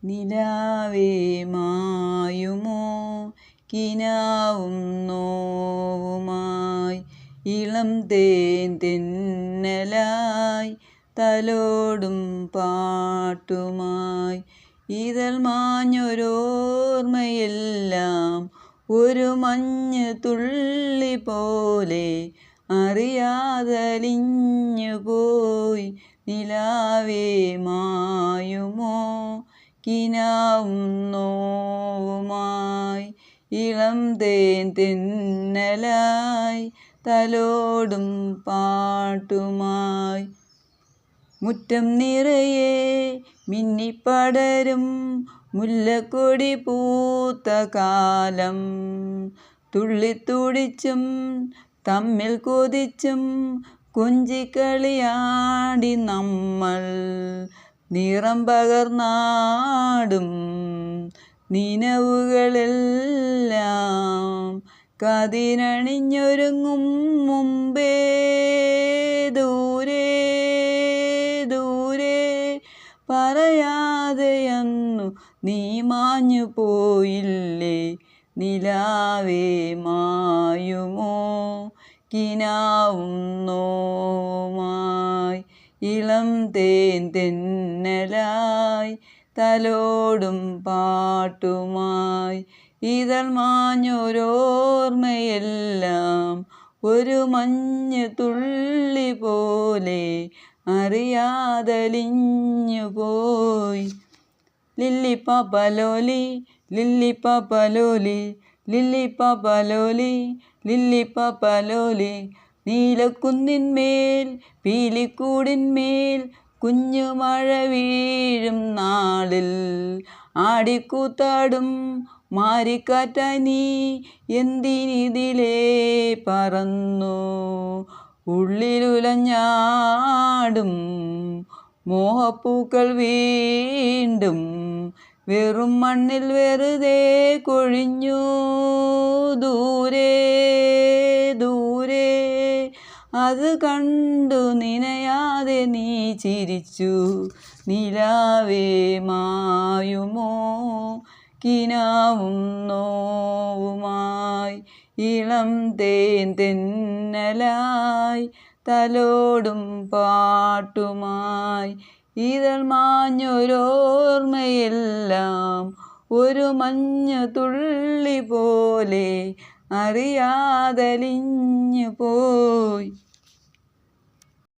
നിലാവേ മായുമോ കിനാവും നോവുമായി ഇളം തേൻ തെന്നലായി തലോടും പാട്ടുമായി ഇതൾ മാഞ്ഞൊരോർമ്മയെല്ലാം ഒരു മഞ്ഞ് തുള്ളി പോലെ അറിയാതലിഞ്ഞു പോയി നിലാവേ മായുമോ കിനാവും നോവുമായി ഇളം തേൻ തെന്നലായി തലോടും പാട്ടുമായി മുറ്റം നിറയെ മിന്നിപ്പടരും മുല്ലക്കൊടി പൂത്ത കാലം തുള്ളിത്തുടിച്ചും തമ്മിൽ കൊതിച്ചും കൊഞ്ചിക്കളിയാടി നമ്മൾ നിറം പകർന്നാടും നിനവുകളെല്ലാം കതിരണിഞ്ഞൊരുങ്ങും മുമ്പേ ദൂരെ ദൂരെ പറയാതെയന്നു നീ മാഞ്ഞു പോയില്ലേ നിലാവേ മായുമോ കിനാവും നോവുമായി ഇളം തേൻ തെന്നലായി തലോടും പാട്ടുമായി ഇതൾ മാഞ്ഞൊരോർമ്മയെല്ലാം ഒരു മഞ്ഞ് തുള്ളി പോലെ അറിയാതലിഞ്ഞു പോയി ലില്ലിപ്പാപ്പലോലി ലില്ലിപ്പാപ്പലോലി ലില്ലിപ്പാപ്പലോലി ലില്ലിപ്പാപ്പലോലി നീലക്കുന്നിന്മേൽ പീലിക്കൂടിന്മേൽ കുഞ്ഞുമഴ വീഴും നാളിൽ ആടിക്കൂത്താടും മാരിക്കാറ്റായി നീ എന്തിനിതിലേ പറന്നു ഉള്ളിലുലഞ്ഞാടും മോഹപ്പൂക്കൾ വീണ്ടും വെറും മണ്ണിൽ വെറുതെ കൊഴിഞ്ഞു ദൂരെ ദൂരെ അത് കണ്ടു നിനയാതെ നീ ചിരിച്ചു നിലാവേ മായുമോ കിനാവും നോവുമായി ഇളം തേൻ തെന്നലായി തലോടും പാട്ടുമായി ഇതൾ മാഞ്ഞൊരോർമ്മയെല്ലാം ഒരു മഞ്ഞ് തുള്ളി പോലെ അറിയാതലിഞ്ഞു പോയി.